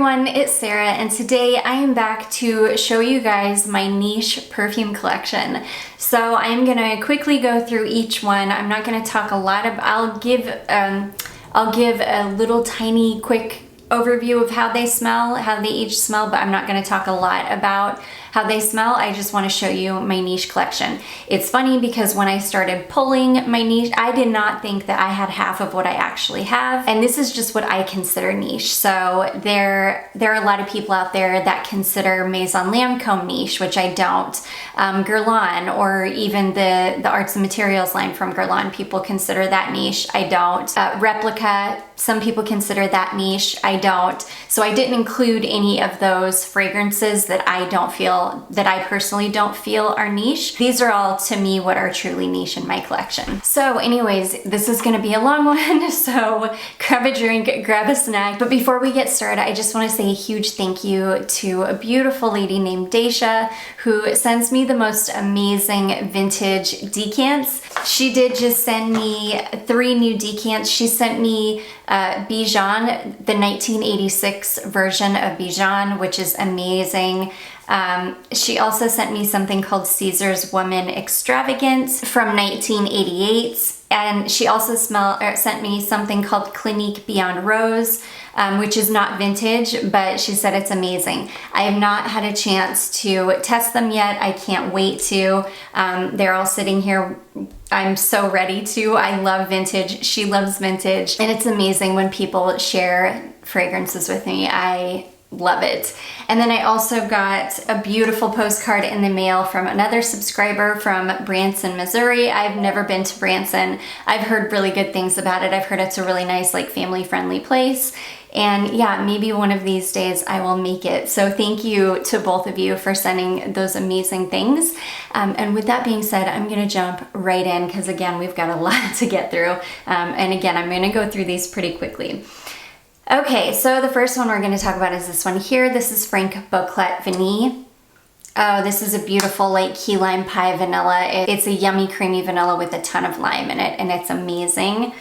everyone, it's Sarah, and today I am back to show you guys my niche perfume collection. So I'm gonna quickly go through each one. I'm not gonna talk a lot about, I'll give a little tiny quick overview of how they smell, how they each smell, but I'm not gonna talk a lot about how they smell. I just want to show you my niche collection. It's funny because when I started pulling my niche, I did not think that I had half of what I actually have, and this is just what I consider niche. So there are a lot of people out there that consider Maison Lancôme niche, which I don't. Guerlain, or even the arts and materials line from Guerlain, people consider that niche. I don't. Replica, some people consider that niche. I don't. So I didn't include any of those fragrances that I personally don't feel are niche. These are all, to me, what are truly niche in my collection. So anyways, this is gonna be a long one, so grab a drink, grab a snack. But before we get started, I just wanna say a huge thank you to a beautiful lady named Daisha, who sends me the most amazing vintage decants. She did just send me 3 new decants. She sent me Bijan, the 1986 version of Bijan, which is amazing. She also sent me something called Caesar's Woman Extravagance from 1988. And she also sent me something called Clinique Beyond Rose, which is not vintage, but she said it's amazing. I have not had a chance to test them yet. I can't wait to. They're all sitting here. I'm so ready to. I love vintage. She loves vintage. And it's amazing when people share fragrances with me. I love it. And then I also got a beautiful postcard in the mail from another subscriber from Branson, Missouri. I've never been to Branson. I've heard really good things about it. I've heard it's a really nice, like, family-friendly place. And yeah, maybe one of these days I will make it. So thank you to both of you for sending those amazing things. And with that being said, I'm gonna jump right in because again, we've got a lot to get through. And again, I'm gonna go through these pretty quickly. Okay, so the first one we're going to talk about is this one here. This is Frank Boclet Vanille. Oh, this is a beautiful like key lime pie vanilla. It's a yummy creamy vanilla with a ton of lime in it, and it's amazing.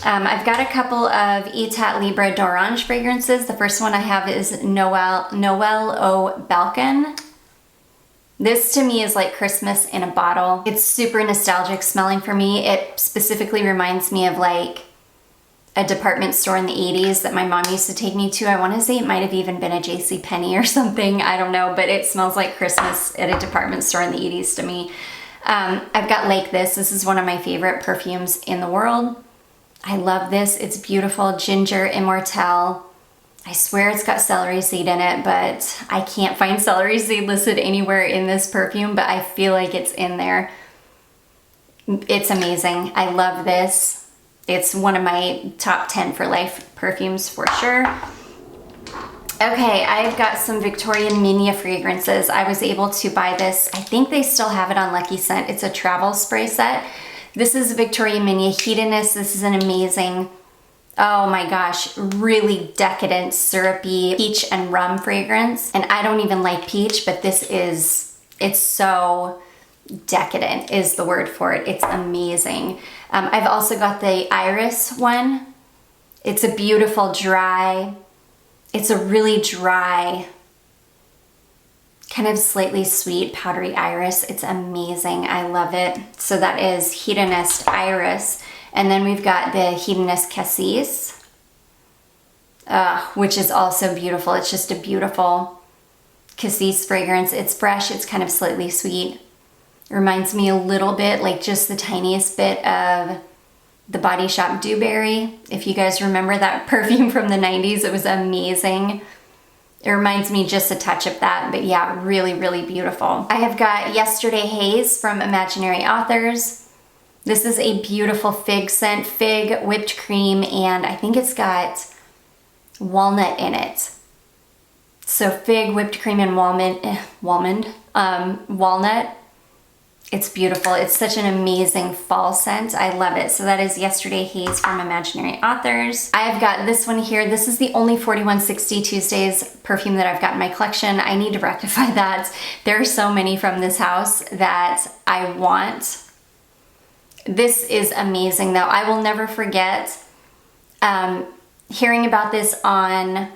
I've got a couple of Etat Libre d'Orange fragrances. The first one I have is Noel au Balcon. This to me is like Christmas in a bottle. It's super nostalgic smelling for me. It specifically reminds me of like a department store in the 80s that my mom used to take me to. I want to say it might have even been a JCPenney or something. I don't know, but it smells like Christmas at a department store in the 80s to me. I've got Like This. This is one of my favorite perfumes in the world. I love this. It's beautiful. Ginger Immortelle. I swear it's got celery seed in it, but I can't find celery seed listed anywhere in this perfume, but I feel like it's in there. It's amazing. I love this. It's one of my top 10 for life perfumes for sure. Okay, I've got some Victorian Minia fragrances. I was able to buy this. I think they still have it on Lucky Scent. It's a travel spray set. This is Victorian Minia Hedonist. This is an amazing, oh my gosh, really decadent, syrupy peach and rum fragrance. And I don't even like peach, but this is, it's so decadent is the word for it. It's amazing. I've also got the Iris one. It's a beautiful dry, it's a really dry, kind of slightly sweet, powdery iris. It's amazing. I love it. So that is Hedonist Iris. And then we've got the Hedonist Cassis, which is also beautiful. It's just a beautiful Cassis fragrance. It's fresh, it's kind of slightly sweet. It reminds me a little bit, like just the tiniest bit of the Body Shop Dewberry. If you guys remember that perfume from the 90s, it was amazing. It reminds me just a touch of that, but yeah, really, really beautiful. I have got Yesterday Haze from Imaginary Authors. This is a beautiful fig scent, fig, whipped cream, and I think it's got walnut in it. So fig, whipped cream, and walnut. It's beautiful. It's such an amazing fall scent. I love it. So that is Yesterday Haze from Imaginary Authors. I've got this one here. This is the only 4160 Tuesdays perfume that I've got in my collection. I need to rectify that. There are so many from this house that I want. This is amazing though. I will never forget hearing about this on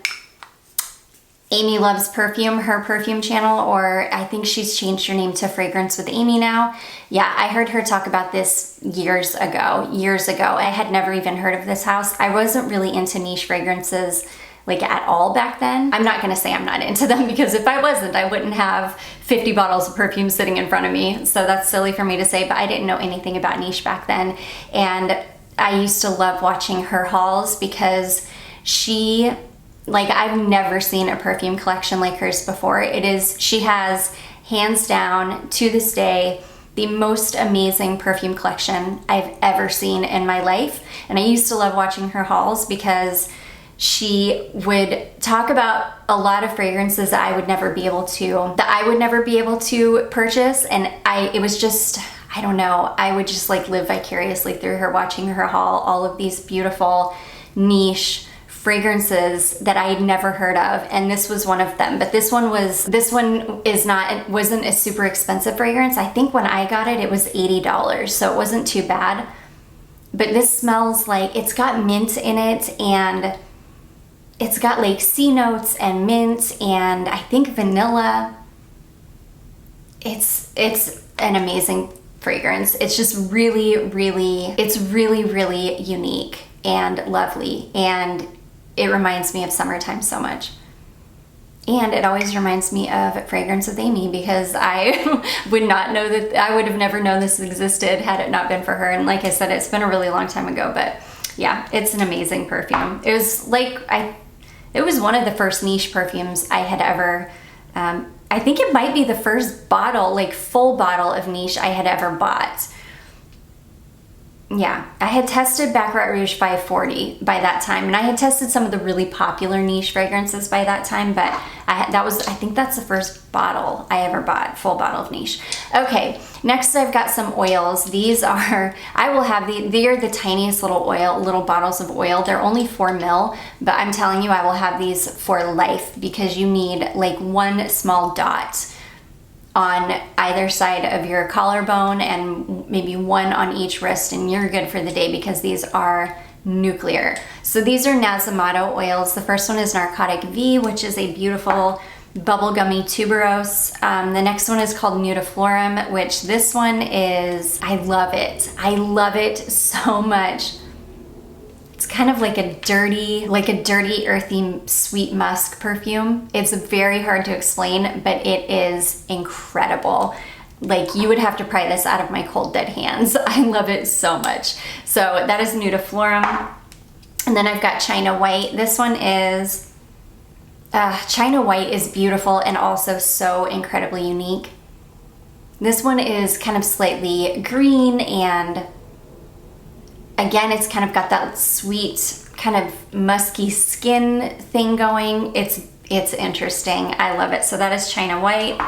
Amy Loves Perfume, her perfume channel, or I think she's changed her name to Fragrance with Amy now. Yeah, I heard her talk about this years ago. I had never even heard of this house. I wasn't really into niche fragrances like at all back then. I'm not gonna say I'm not into them, because if I wasn't, I wouldn't have 50 bottles of perfume sitting in front of me. So that's silly for me to say, but I didn't know anything about niche back then. And I used to love watching her hauls because she, like, I've never seen a perfume collection like hers before. She has, hands down, to this day, the most amazing perfume collection I've ever seen in my life. And I used to love watching her hauls because she would talk about a lot of fragrances that I would never be able to purchase. And it was just, I don't know, I would just like live vicariously through her, watching her haul all of these beautiful niche fragrances that I had never heard of, and this was one of them. But this one wasn't a super expensive fragrance. I think when I got it, it was $80, so it wasn't too bad. But this smells like, it's got mint in it, and it's got like sea notes and mint, and I think vanilla. It's an amazing fragrance. It's just really, really unique and lovely, and it reminds me of summertime so much. And it always reminds me of Fragrance with Amy, because I would have never known this existed had it not been for her. And like I said, it's been a really long time ago, but yeah, it's an amazing perfume. It was like, it was one of the first niche perfumes I had ever, I think it might be the first bottle, like full bottle of niche I had ever bought. Yeah, I had tested Baccarat Rouge 540 by that time, and I had tested some of the really popular niche fragrances by that time, but I think that's the first bottle I ever bought, full bottle of niche. Okay, next I've got some oils. These are, they are the tiniest little bottles of oil. They're only 4 ml, but I'm telling you, I will have these for life, because you need like one small dot on either side of your collarbone and maybe one on each wrist, and you're good for the day, because these are nuclear. So these are Nasomatto oils. The first one is Narcotic V, which is a beautiful bubblegummy tuberose. The next one is called Nudiflorum, which this one is, I love it. I love it so much. It's kind of like a dirty, earthy, sweet musk perfume. It's very hard to explain, but it is incredible. Like, you would have to pry this out of my cold, dead hands. I love it so much. So that is Nudiflorum. And then I've got China White. This one is, China White is beautiful and also so incredibly unique. This one is kind of slightly green, and again, it's kind of got that sweet, kind of musky skin thing going. It's interesting. I love it. So that is China White.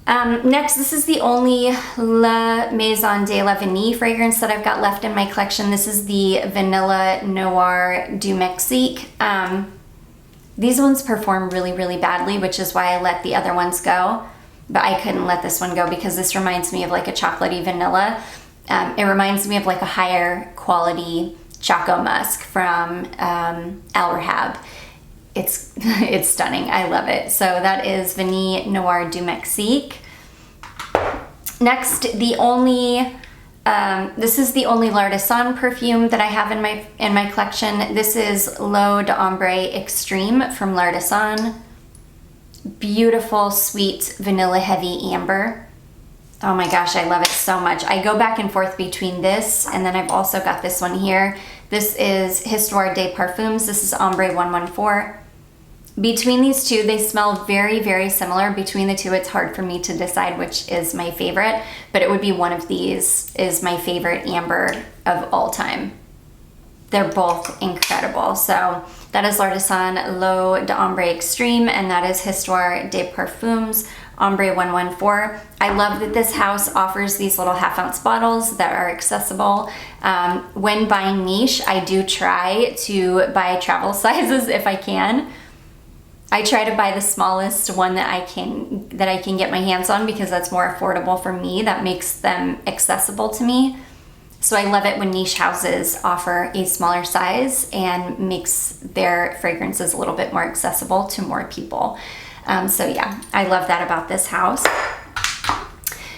Next, this is the only La Maison de la Vanille fragrance that I've got left in my collection. This is the Vanilla Noir du Mexique. These ones perform really badly, which is why I let the other ones go. But I couldn't let this one go because this reminds me of like a chocolatey vanilla. It reminds me of like a higher quality Choco Musk from Al Rahab. It's stunning. I love it. So that is Vanille Noir du Mexique. Next, this is the only L'Artisan perfume that I have in my collection. This is L'Eau d'Ambre Extreme from L'Artisan. Beautiful, sweet, vanilla heavy amber. Oh my gosh, I love it so much. I go back and forth between this, and then I've also got this one here. This is Histoire des Parfums. This is Ombre 114. Between these two, they smell very similar. Between the two, it's hard for me to decide which is my favorite, but it would be one of these is my favorite amber of all time. They're both incredible. So that is L'Artisan L'Eau d'Ambre Extreme, and that is Histoire des Parfums Ombre 114. I love that this house offers these little half-ounce bottles that are accessible. When buying niche, I do try to buy travel sizes if I can. I try to buy the smallest one that I can get my hands on, because that's more affordable for me. That makes them accessible to me. So I love it when niche houses offer a smaller size and makes their fragrances a little bit more accessible to more people. So yeah, I love that about this house.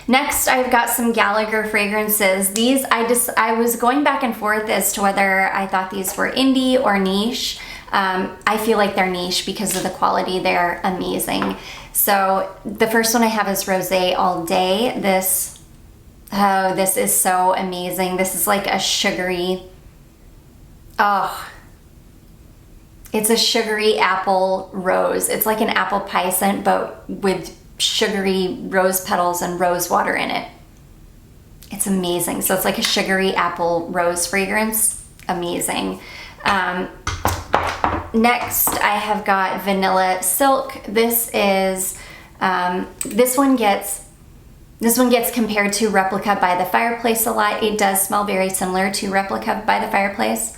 Next, I've got some Gallagher fragrances. These, I was going back and forth as to whether I thought these were indie or niche. I feel like they're niche because of the quality. They're amazing. So the first one I have is Rosé All Day. This is so amazing. This is like a sugary, it's a sugary apple rose. It's like an apple pie scent, but with sugary rose petals and rose water in it. It's amazing. So it's like a sugary apple rose fragrance. Amazing. Next, I have got Vanilla Silk. This is, this one gets compared to Replica by the Fireplace a lot. It does smell very similar to Replica by the Fireplace,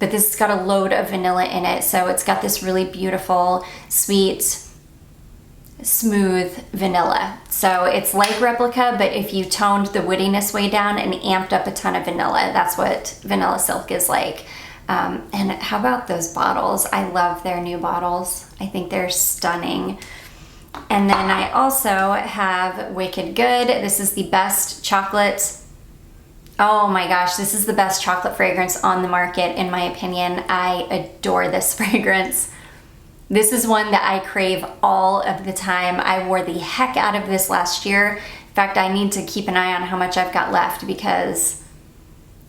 but this has got a load of vanilla in it. So it's got this really beautiful, sweet, smooth vanilla. So it's like Replica, but if you toned the woodiness way down and amped up a ton of vanilla, that's what Vanilla Silk is like. And how about those bottles? I love their new bottles. I think they're stunning. And then I also have Wicked Good. This is the best chocolate. Oh my gosh, this is the best chocolate fragrance on the market, in my opinion. I adore this fragrance. This is one that I crave all of the time. I wore the heck out of this last year. In fact, I need to keep an eye on how much I've got left because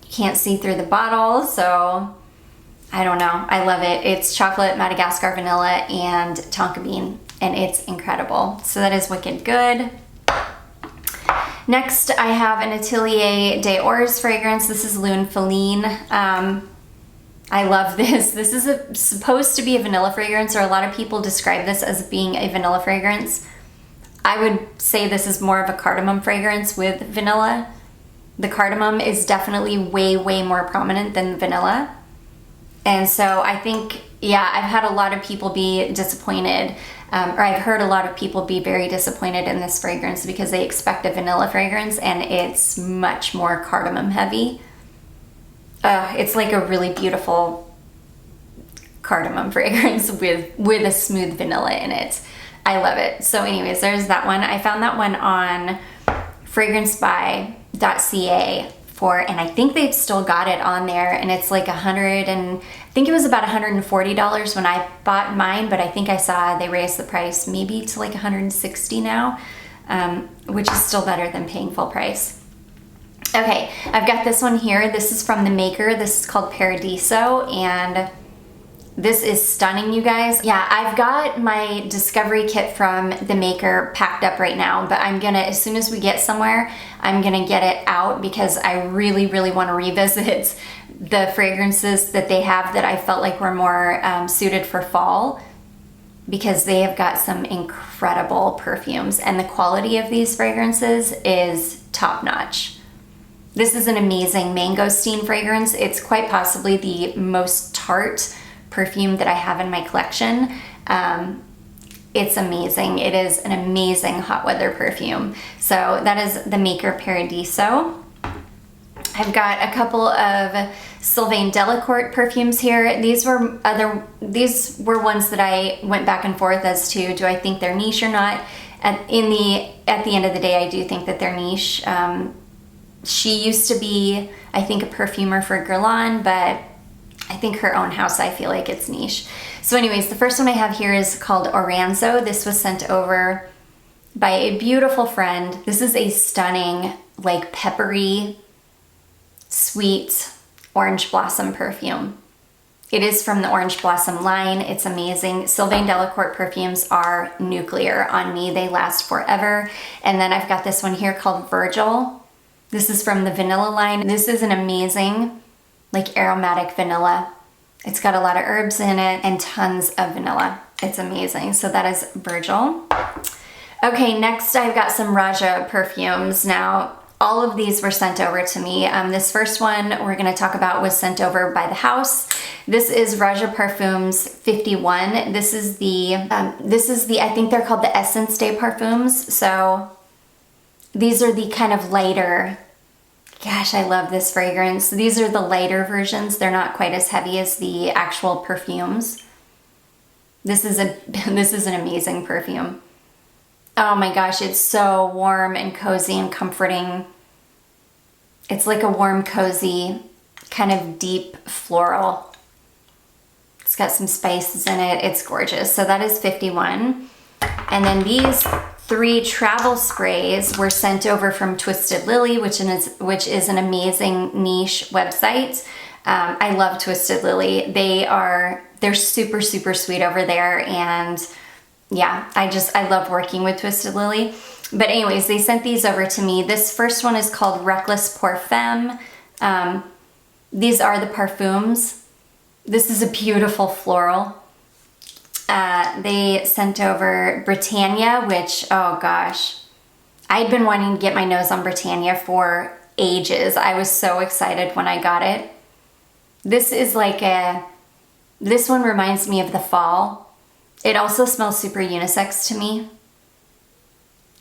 you can't see through the bottle, so I don't know. I love it. It's chocolate, Madagascar vanilla, and tonka bean, and it's incredible. So that is Wicked Good. Next, I have an Atelier des Ors fragrance. This is Lune Feline. I love this. This is supposed to be a vanilla fragrance, or a lot of people describe this as being a vanilla fragrance. I would say this is more of a cardamom fragrance with vanilla. The cardamom is definitely way, way more prominent than the vanilla. And so I think, yeah, I've had a lot of people be disappointed, or I've heard a lot of people be very disappointed in this fragrance because they expect a vanilla fragrance and it's much more cardamom heavy. It's like a really beautiful cardamom fragrance with a smooth vanilla in it. I love it. So anyways, there's that one. I found that one on fragrancebuy.ca and I think they've still got it on there, and it's like I think it was about $140 when I bought mine, but I think I saw they raised the price maybe to like $160 now, which is still better than paying full price. Okay, I've got this one here. This is from the maker. This is called Paradiso, and this is stunning, you guys. Yeah, I've got my discovery kit from the maker packed up right now, but I'm gonna, as soon as we get somewhere, I'm gonna get it out because I really, really wanna revisit the fragrances that they have that I felt like were more suited for fall, because they have got some incredible perfumes and the quality of these fragrances is top notch. This is an amazing mangosteen fragrance. It's quite possibly the most tart perfume that I have in my collection. It's amazing. It is an amazing hot weather perfume. So that is the maker Paradiso. I've got a couple of Sylvain Delacourt perfumes here. These were ones that I went back and forth as to, do I think they're niche or not? At the end of the day, I do think that they're niche. She used to be, I think, a perfumer for Guerlain, but I think her own house, I feel like it's niche. So anyways, the first one I have here is called Oranzo. This was sent over by a beautiful friend. This is a stunning, like peppery, sweet orange blossom perfume. It is from the Orange Blossom line. It's amazing. Sylvain Delacourt perfumes are nuclear on me. They last forever. And then I've got this one here called Virgil. This is from the vanilla line. This is an amazing, like aromatic vanilla. It's got a lot of herbs in it and tons of vanilla. It's amazing. So that is Virgil. Okay, next I've got some Raja perfumes. Now, all of these were sent over to me. This first one we're gonna talk about was sent over by the house. This is Raja Parfums 51. This is the, I think they're called the Essence Day Parfums. So these are the kind of lighter, Gosh, I love this fragrance. These are the lighter versions. They're not quite as heavy as the actual perfumes. This is an amazing perfume. Oh my gosh, it's so warm and cozy and comforting. It's like a warm, cozy, kind of deep floral. It's got some spices in it. It's gorgeous. So that is 51. And then these 3 travel sprays were sent over from Twisted Lily, which is an amazing niche website. I love Twisted Lily. They're super, super sweet over there. And yeah, I love working with Twisted Lily. But anyways, they sent these over to me. This first one is called Reckless Perfume. These are the Perfumes. This is a beautiful floral. They sent over Britannia, which, oh gosh, I'd been wanting to get my nose on Britannia for ages. I was so excited when I got it. This one reminds me of the fall. It also smells super unisex to me.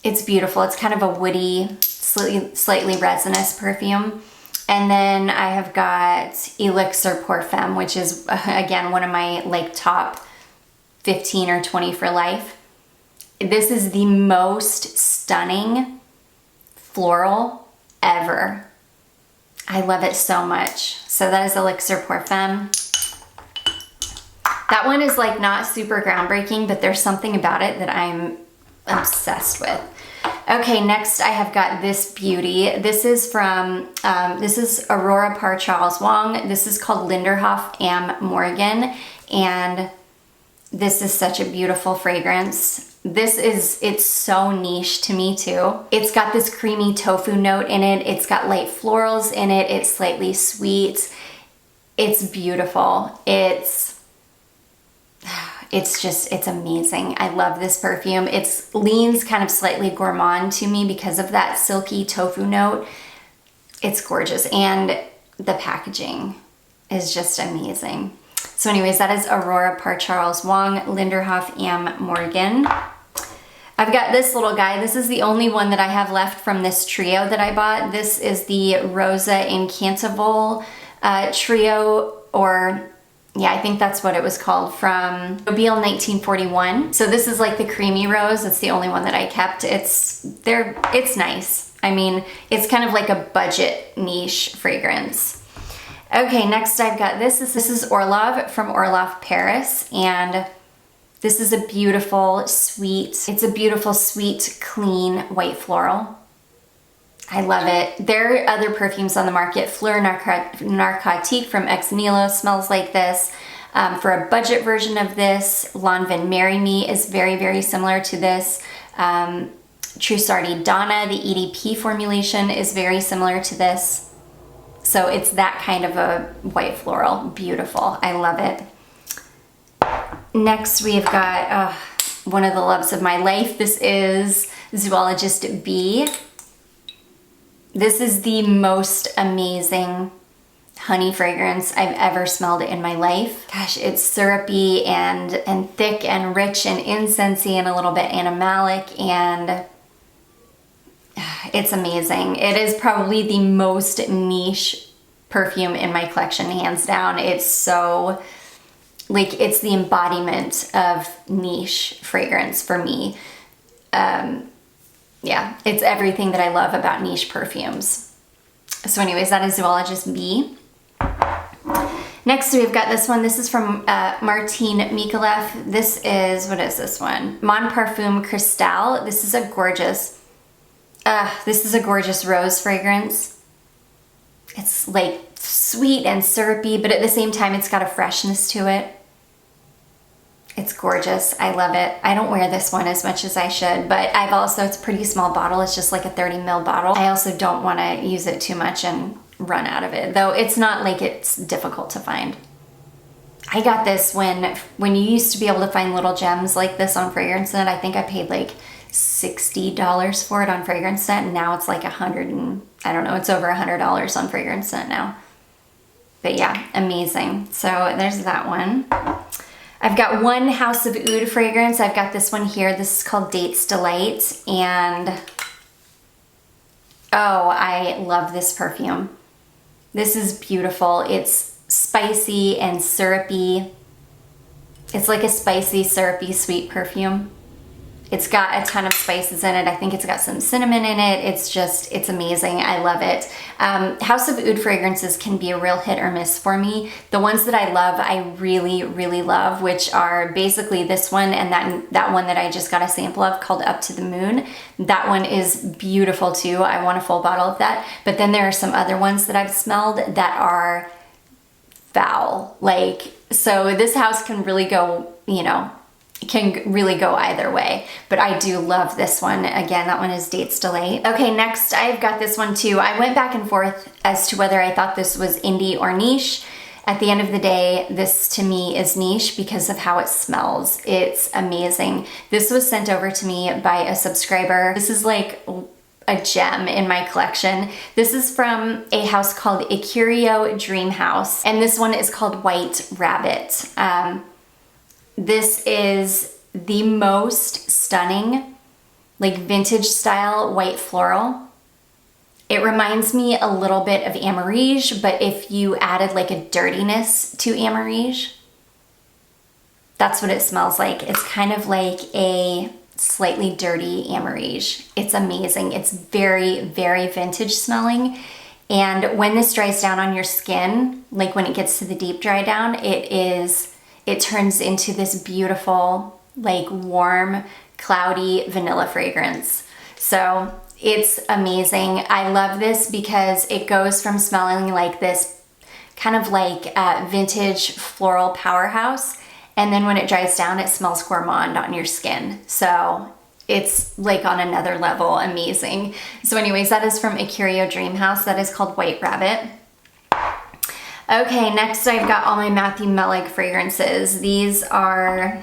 It's beautiful. It's kind of a woody, slightly resinous perfume. And then I have got Elixir Parfum, which is, again, one of my like top 15 or 20 for life. This is the most stunning floral ever. I love it so much. So that is Elixir Parfum. That one is like not super groundbreaking, but there's something about it that I'm obsessed with. Okay, next I have got this beauty. This is from, this is Aurora par Charles Wong. This is called Linderhof am Morgen, and this is such a beautiful fragrance. It's so niche to me too. It's got this creamy tofu note in it. It's got light florals in it. It's slightly sweet. It's beautiful. It's amazing. I love this perfume. It leans kind of slightly gourmand to me because of that silky tofu note. It's gorgeous. And the packaging is just amazing. So anyways, that is Aurora par Charles Wong, Linderhof am Morgen. I've got this little guy. This is the only one that I have left from this trio that I bought. This is the Rosa Incantable trio, or yeah, I think that's what it was called, from Mobile 1941. So this is like the creamy rose. It's the only one that I kept. It's nice. I mean, it's kind of like a budget niche fragrance. Okay, next I've got this. This is Orlov from Orlov Paris, and this is a beautiful, sweet, clean white floral. I love it. There are other perfumes on the market. Fleur Narcotique from Ex Nihilo smells like this. For a budget version of this, Lanvin Marry Me is very, very similar to this. Trussardi Donna, the EDP formulation, is very similar to this. So it's that kind of a white floral. Beautiful. I love it. Next we've got one of the loves of my life. This is Zoologist Bee. This is the most amazing honey fragrance I've ever smelled in my life. Gosh, it's syrupy and thick and rich and incensey and a little bit animalic, and it's amazing. It is probably the most niche perfume in my collection, hands down. It's so, like, it's the embodiment of niche fragrance for me. Yeah, it's everything that I love about niche perfumes. So anyways, that is Zoologist Bee. Next we've got this one. This is from Martin Mikolev. This is, what is this one? Mon Parfum Cristal. This is a gorgeous rose fragrance. It's like sweet and syrupy, but at the same time it's got a freshness to it. It's gorgeous. I love it. I don't wear this one as much as I should, but it's a pretty small bottle. It's just like a 30 ml bottle. I also don't want to use it too much and run out of it, though it's not like it's difficult to find. I got this when you used to be able to find little gems like this on FragranceNet. I think I paid like $60 for it on FragranceNet, and now it's like it's over $100 on FragranceNet now. But yeah, amazing. So there's that one. I've got one House of Oud fragrance. I've got this one here. This is called Dates Delight, and Oh, I love this perfume. This is beautiful. It's spicy and syrupy. It's like a spicy, syrupy, sweet perfume. It's got a ton of spices in it. I think it's got some cinnamon in it. It's amazing. I love it. House of Oud fragrances can be a real hit or miss for me. The ones that I love, I really, really love, which are basically this one and that one that I just got a sample of called Up to the Moon. That one is beautiful too. I want a full bottle of that. But then there are some other ones that I've smelled that are foul. So this house can really go, can really go either way, but I do love this one. Again, that one is Dates Delay. Okay, next I've got this one too. I went back and forth as to whether I thought this was indie or niche. At the end of the day, this to me is niche because of how it smells. It's amazing. This was sent over to me by a subscriber. This is like a gem in my collection. This is from a house called Icurio Dream House, and this one is called White Rabbit. This is the most stunning, vintage style white floral. It reminds me a little bit of Amarige, but if you added a dirtiness to Amarige, that's what it smells like. It's kind of like a slightly dirty Amarige. It's amazing. It's very, very vintage smelling. And when this dries down on your skin, when it gets to the deep dry down, it turns into this beautiful, warm, cloudy vanilla fragrance. So it's amazing. I love this because it goes from smelling like this kind of vintage floral powerhouse, and then when it dries down, it smells gourmand on your skin. So it's on another level, amazing. So anyways, that is from Icurio Dream House. That is called White Rabbit. Okay, next I've got all my Matthew Mellick fragrances. These are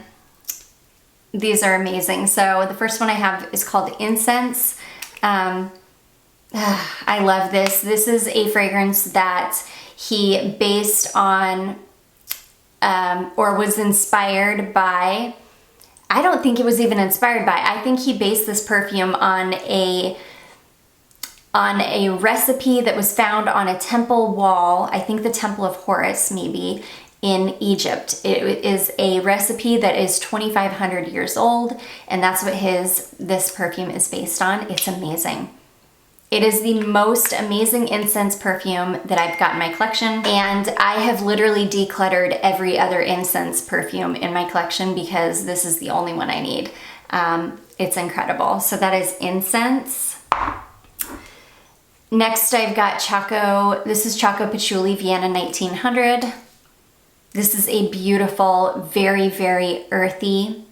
amazing. So the first one I have is called Incense. I love this. This is a fragrance that he based on or was inspired by. I don't think it was even inspired by. I think he based this perfume on a recipe that was found on a temple wall, I think the Temple of Horus maybe, in Egypt. It is a recipe that is 2,500 years old, and that's what this perfume is based on. It's amazing. It is the most amazing incense perfume that I've got in my collection, and I have literally decluttered every other incense perfume in my collection because this is the only one I need. It's incredible. So that is Incense. Next, I've got Choco. This is Choco Patchouli Vienna 1900. This is a beautiful, very, very earthy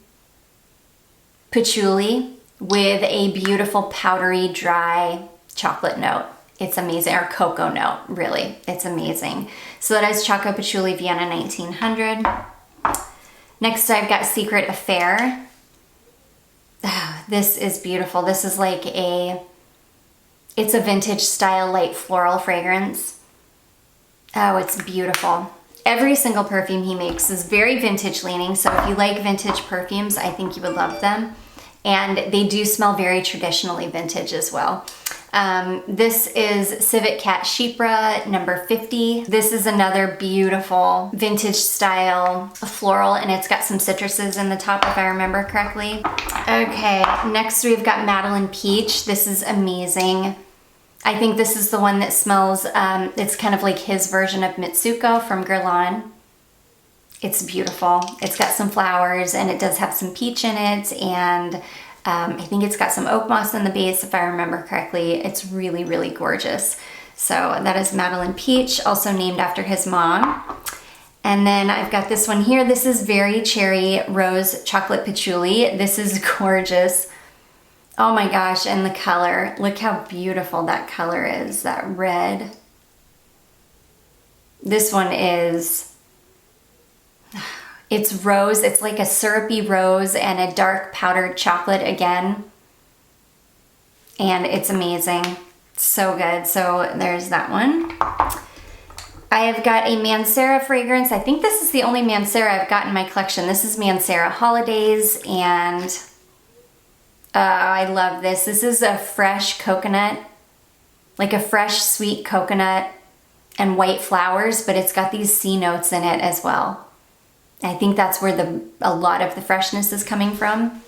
patchouli with a beautiful powdery, dry chocolate note. It's amazing, or cocoa note, really. It's amazing. So that is Choco Patchouli Vienna 1900. Next, I've got Secret Affair. This is beautiful. This is it's a vintage style light floral fragrance. Oh, it's beautiful. Every single perfume he makes is very vintage leaning, so if you like vintage perfumes, I think you would love them. And they do smell very traditionally vintage as well. This is Civet Cat Chypre number 50. This is another beautiful vintage style floral, and it's got some citruses in the top if I remember correctly. Okay, next we've got Madeline Peach. This is amazing. I think this is the one that smells, it's kind of like his version of Mitsuko from Guerlain. It's beautiful. It's got some flowers and it does have some peach in it, and I think it's got some oak moss in the base if I remember correctly. It's really, really gorgeous. So that is Madeline Peach, also named after his mom. And then I've got this one here. This is Very Cherry Rose Chocolate Patchouli. This is gorgeous. Oh my gosh, and the color. Look how beautiful that color is, that red. This one is, it's rose. It's like a syrupy rose and a dark powdered chocolate again. And it's amazing. So good. So there's that one. I have got a Mancera fragrance. I think this is the only Mancera I've got in my collection. This is Mancera Holidays, and I love this. This is a fresh coconut like a fresh sweet coconut and white flowers, but it's got these C notes in it as well. I think that's where a lot of the freshness is coming from.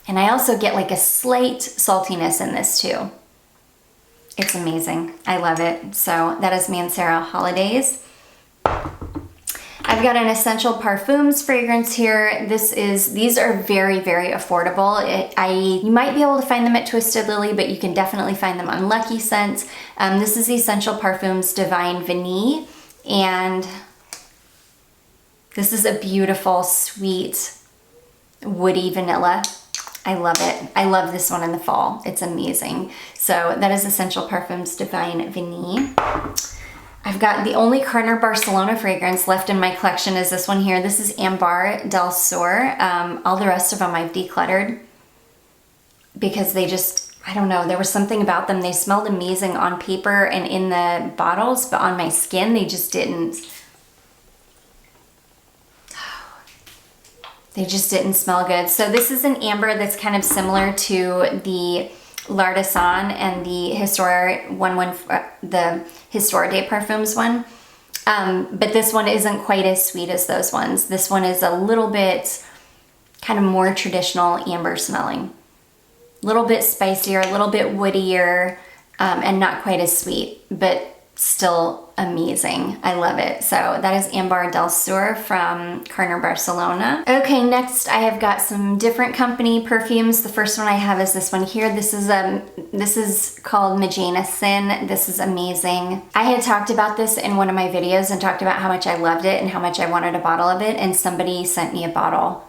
And I also get like a slight saltiness in this too. It's amazing. I love it. So that is Mancera Holidays. I've got an Essential Parfums fragrance here. These are very, very affordable. You might be able to find them at Twisted Lily, but you can definitely find them on Lucky Scents. This is Essential Parfums Divine Vanille, and this is a beautiful, sweet, woody vanilla. I love it. I love this one in the fall. It's amazing. So that is Essential Parfums Divine Vanille. I've got the only Carner Barcelona fragrance left in my collection is this one here. This is Ambar del Sur. All the rest of them I've decluttered because they just, I don't know, there was something about them. They smelled amazing on paper and in the bottles, but on my skin, they just didn't. They just didn't smell good. So this is an amber that's kind of similar to the L'Artisan and the Histoire des Parfums one. But this one isn't quite as sweet as those ones. This one is a little bit kind of more traditional amber smelling. A little bit spicier, a little bit woodier, and not quite as sweet, but still amazing. I love it. So that is Ambar del Sur from Carner Barcelona. Okay, next I have got some different company perfumes. The first one I have is this one here. This is called Magena Sin. This is amazing. I had talked about this in one of my videos and talked about how much I loved it and how much I wanted a bottle of it, and somebody sent me a bottle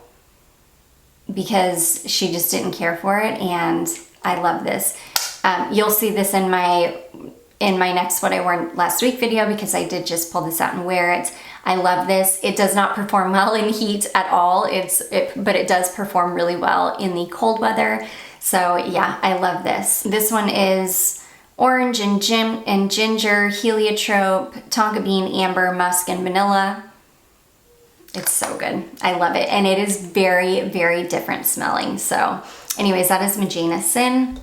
because she just didn't care for it, and I love this. You'll see this in my next What I Wore Last Week video because I did just pull this out and wear it. I love this. It does not perform well in heat at all, but it does perform really well in the cold weather. So yeah, I love this. This one is orange and ginger, heliotrope, tonka bean, amber, musk, and vanilla. It's so good. I love it. And it is very, very different smelling. So anyways, that is Magena Sin.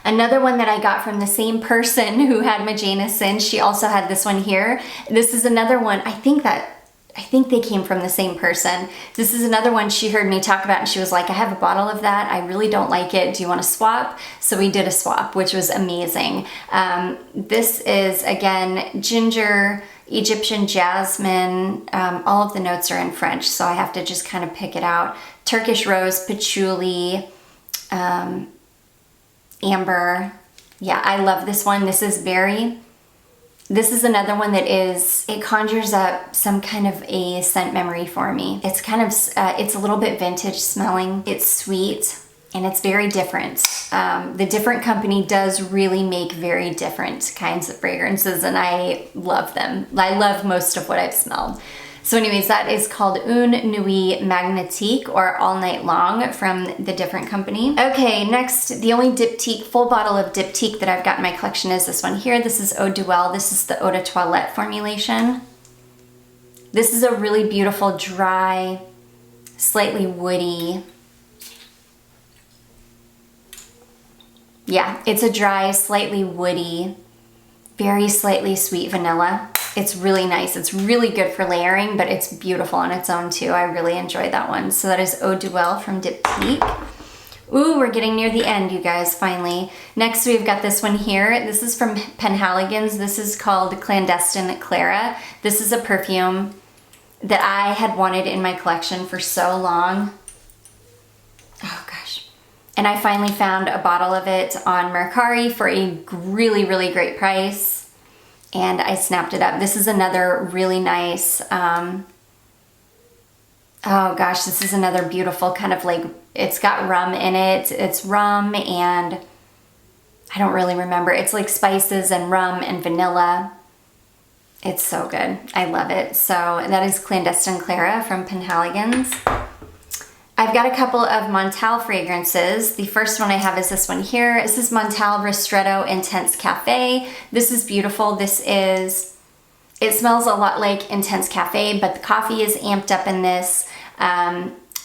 Another one that I got from the same person who had Magena Sin, she also had this one here. This is another one, I think they came from the same person. This is another one she heard me talk about and she was like, I have a bottle of that. I really don't like it. Do you want to swap? So we did a swap, which was amazing. This is, again, ginger, Egyptian jasmine. All of the notes are in French, so I have to just kind of pick it out. Turkish rose, patchouli, amber. Yeah, I love this one. This is another one that it conjures up some kind of a scent memory for me. It's kind of, it's a little bit vintage smelling. It's sweet and it's very different. The different company does really make very different kinds of fragrances and I love them. I love most of what I've smelled. So anyways, that is called Une Nuit Magnétique, or All Night Long, from the different company. Okay, next, the only diptyque, full bottle of diptyque that I've got in my collection is this one here. This is Eau Duelle. This is the Eau de Toilette formulation. This is a really beautiful, dry, slightly woody. Yeah, it's a dry, slightly woody, very slightly sweet vanilla. It's really nice. It's really good for layering, but it's beautiful on its own too. I really enjoyed that one. So that is Eau Duelle from Diptyque. Ooh, we're getting near the end, you guys, finally. Next, we've got this one here. This is from Penhaligon's. This is called Clandestine Clara. This is a perfume that I had wanted in my collection for so long. Oh gosh. And I finally found a bottle of it on Mercari for a really, really great price. And I snapped it up. This is another really nice, oh gosh, this is another beautiful kind of like, it's got rum in it. It's rum and I don't really remember. It's like spices and rum and vanilla. It's so good. I love it. So that is Clandestine Clara from Penhaligon's. I've got a couple of Montal fragrances. The first one I have is this one here. This is Montal Ristretto Intense Cafe. This is beautiful. It smells a lot like Intense Cafe, but the coffee is amped up in this.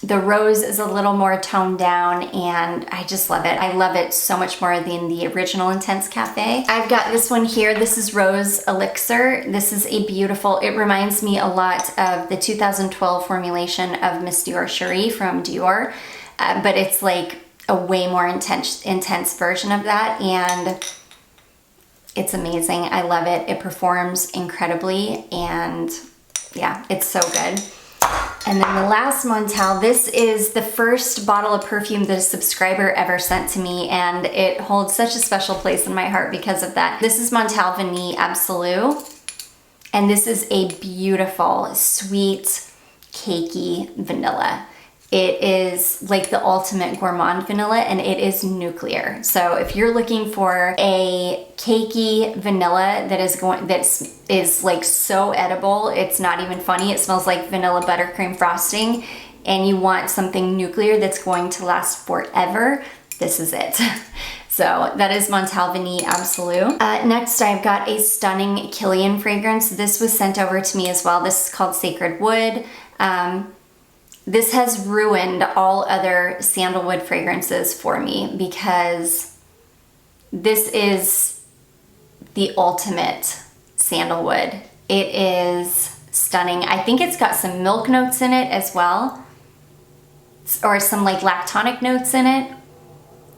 The rose is a little more toned down, and I just love it. I love it so much more than the original Intense Cafe. I've got this one here. This is Rose Elixir. This is a beautiful, it reminds me a lot of the 2012 formulation of Miss Dior Cherie from Dior, but it's like a way more intense version of that, and it's amazing. I love it. It performs incredibly, and yeah, it's so good. And then the last Montal, this is the first bottle of perfume that a subscriber ever sent to me, and it holds such a special place in my heart because of that. This is Montal Vanille Absolute, and this is a beautiful, sweet, cakey vanilla. It is like the ultimate gourmand vanilla, and it is nuclear. So if you're looking for a cakey vanilla that is like so edible, it's not even funny. It smells like vanilla buttercream frosting, and you want something nuclear that's going to last forever, this is it. So that is Montal Vanille Absolute. Next, I've got a stunning Kilian fragrance. This was sent over to me as well. This is called Sacred Wood. This has ruined all other sandalwood fragrances for me because this is the ultimate sandalwood. It is stunning. I think it's got some milk notes in it as well, or some like lactonic notes in it.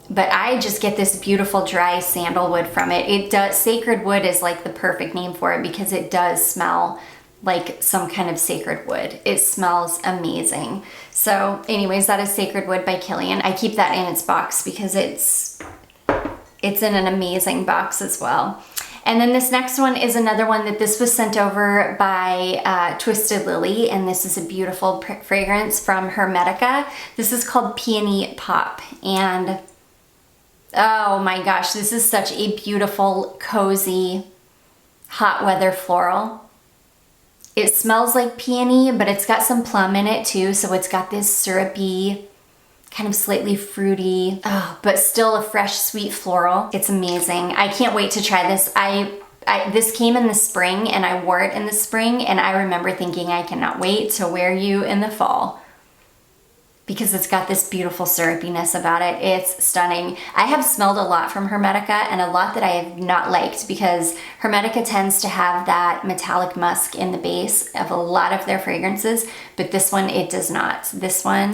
But I just get this beautiful dry sandalwood from it. It does, Sacred Wood is like the perfect name for it because it does smell like some kind of sacred wood. It smells amazing. So anyways, that is Sacred Wood by Kilian. I keep that in its box because it's in an amazing box as well. And then this next one is another one that this was sent over by Twisted Lily, and this is a beautiful fragrance from Hermetica. This is called Peony Pop, and oh my gosh, this is such a beautiful, cozy, hot weather floral. It smells like peony, but it's got some plum in it too, so it's got this syrupy, kind of slightly fruity, but still a fresh, sweet floral. It's amazing. I can't wait to try this. This came in the spring, and I wore it in the spring, and I remember thinking I cannot wait to wear you in the fall because it's got this beautiful syrupiness about it. It's stunning. I have smelled a lot from Hermetica, and a lot that I have not liked because Hermetica tends to have that metallic musk in the base of a lot of their fragrances, but this one, it does not. This one,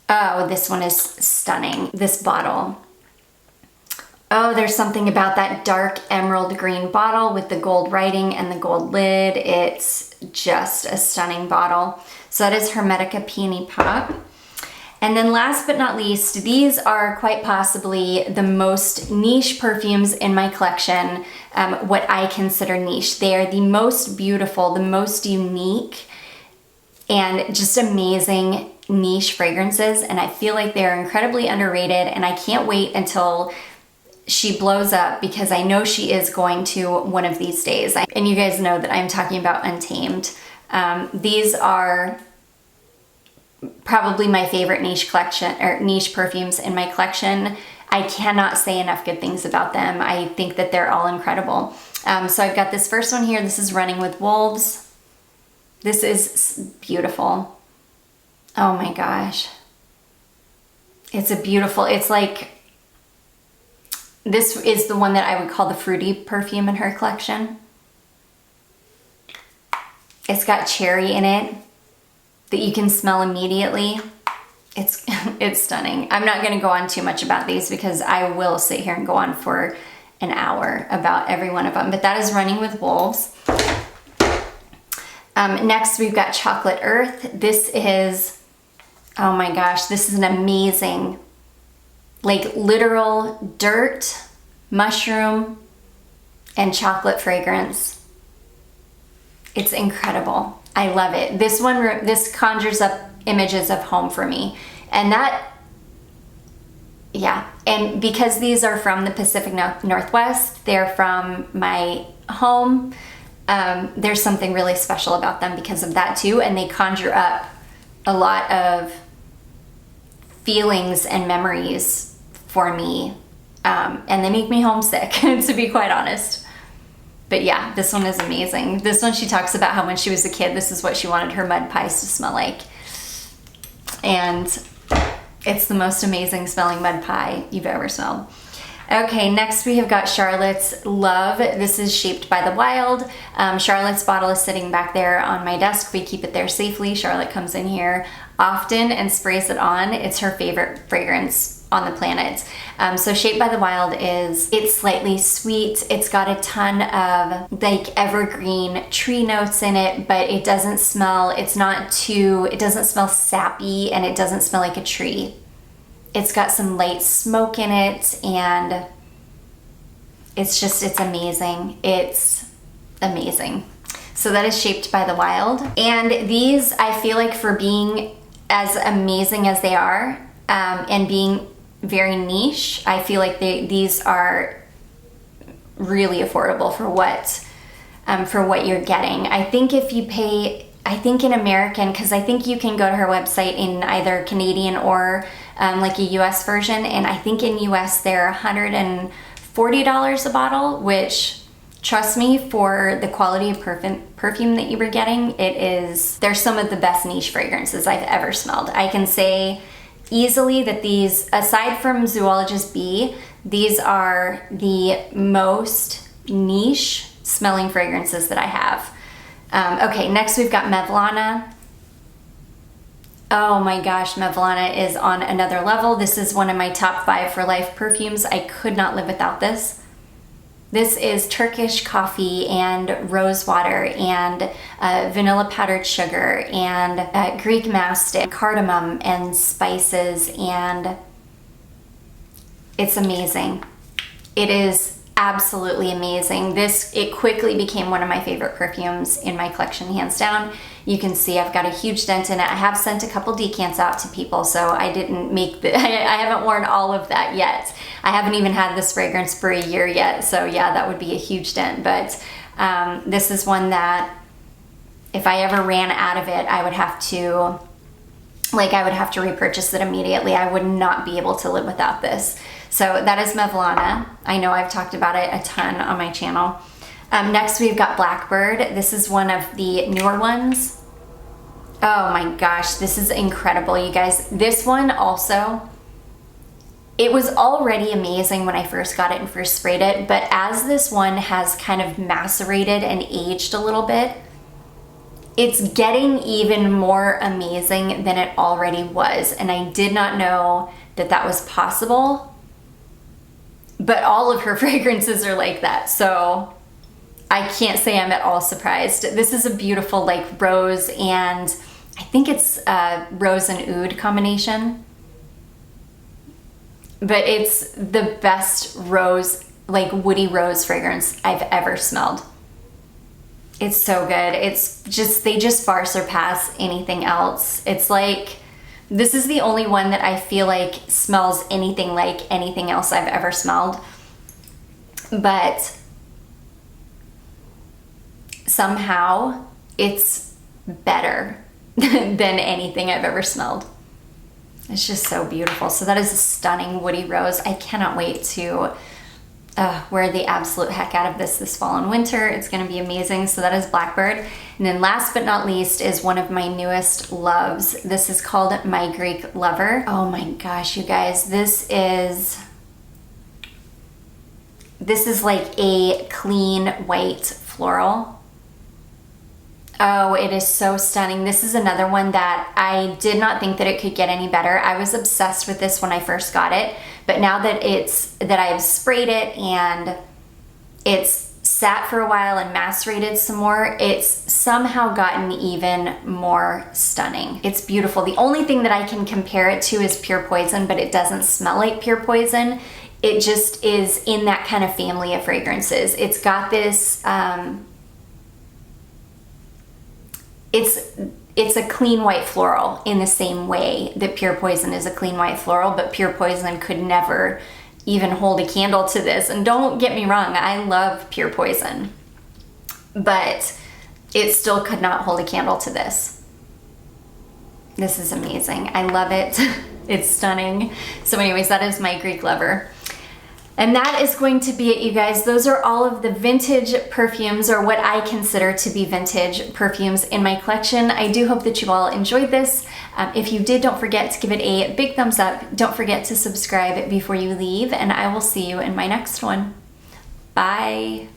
oh, this one is stunning. This bottle. Oh, there's something about that dark emerald green bottle with the gold writing and the gold lid. It's just a stunning bottle. So that is Hermetica Peony Pop. And then last but not least, these are quite possibly the most niche perfumes in my collection, what I consider niche. They are the most beautiful, the most unique, and just amazing niche fragrances, and I feel like they're incredibly underrated, and I can't wait until she blows up because I know she is going to one of these days. And you guys know that I'm talking about Untamed. These are probably my favorite niche collection, or niche perfumes in my collection. I cannot say enough good things about them. I think that they're all incredible. So I've got this first one here. This is Running with Wolves. This is beautiful. Oh my gosh. It's a beautiful, it's like, this is the one that I would call the fruity perfume in her collection. It's got cherry in it that you can smell immediately. It's stunning. I'm not gonna go on too much about these because I will sit here and go on for an hour about every one of them, but that is Running with Wolves. Next, we've got Chocolate Earth. This is, oh my gosh, this is an amazing, like literal dirt, mushroom, and chocolate fragrance. It's incredible. I love it. This one, this conjures up images of home for me. And that, yeah. And because these are from the Pacific Northwest, they're from my home, there's something really special about them because of that too. And they conjure up a lot of feelings and memories for me. And they make me homesick, to be quite honest. But yeah, this one is amazing. This one, she talks about how when she was a kid, this is what she wanted her mud pies to smell like. and it's the most amazing smelling mud pie you've ever smelled. Okay, next we have got Charlotte's Love. This is Shaped by the Wild. Charlotte's bottle is sitting back there on my desk. We keep it there safely. Charlotte comes in here often and sprays it on. It's her favorite fragrance on the planet. So Shaped by the Wild it's slightly sweet. It's got a ton of like evergreen tree notes in it, but it doesn't smell, it doesn't smell sappy, and it doesn't smell like a tree. It's got some light smoke in it, and it's amazing. It's amazing. So that is Shaped by the Wild. And these, I feel like, for being as amazing as they are, and being very niche, I feel like these are really affordable for what you're getting. I think if you pay, in American, because I think you can go to her website in either Canadian or like a US version, and I think in US they're $140 a bottle, which, trust me, for the quality of perfume that you were getting, they're some of the best niche fragrances I've ever smelled. I can say easily that these, aside from Zoologist Bee, these are the most niche smelling fragrances that I have. Okay, next we've got Mevlana. Oh my gosh, Mevlana is on another level. This is one of my top 5 for life perfumes. I could not live without this. This is Turkish coffee and rose water and vanilla powdered sugar and Greek mastic, cardamom and spices, and it's amazing. It is absolutely amazing. It quickly became one of my favorite perfumes in my collection, hands down. You can see I've got a huge dent in it. I have sent a couple decants out to people, so I didn't make I haven't worn all of that yet. I haven't even had this fragrance for a year yet, so yeah, that would be a huge dent. But this is one that if I ever ran out of it, I would have to repurchase it immediately. I would not be able to live without this. So that is Mevlana. I know I've talked about it a ton on my channel. Next we've got Blackbird. This is one of the newer ones. Oh my gosh, this is incredible, you guys. This one also, it was already amazing when I first got it and first sprayed it, but as this one has kind of macerated and aged a little bit, it's getting even more amazing than it already was. And I did not know that that was possible, but all of her fragrances are like that. So I can't say I'm at all surprised. This is a beautiful like rose, and I think it's rose and oud combination, but it's the best rose, like woody rose fragrance I've ever smelled. It's so good. They just far surpass anything else. It's like, this is the only one that I feel like smells anything like anything else I've ever smelled. But somehow it's better than anything I've ever smelled. It's just so beautiful. So that is a stunning woody rose. I cannot wait to wear the absolute heck out of this fall and winter. It's gonna be amazing. So that is Blackbird. And then last but not least is one of my newest loves. This is called My Greek Lover. Oh my gosh, you guys, this is like a clean white floral. Oh, it is so stunning. This is another one that I did not think that it could get any better. I was obsessed with this when I first got it, but now that I've sprayed it and it's sat for a while and macerated some more, it's somehow gotten even more stunning. It's beautiful. The only thing that I can compare it to is Pure Poison, but it doesn't smell like Pure Poison. It just is in that kind of family of fragrances. It's got this, it's a clean white floral in the same way that Pure Poison is a clean white floral, but Pure Poison could never even hold a candle to this. And don't get me wrong, I love Pure Poison, but it still could not hold a candle to this. This is amazing. I love it. It's stunning. So anyways, that is My Greek Lover. And that is going to be it, you guys. Those are all of the vintage perfumes, or what I consider to be vintage perfumes in my collection. I do hope that you all enjoyed this. If you did, don't forget to give it a big thumbs up. Don't forget to subscribe before you leave, and I will see you in my next one. Bye.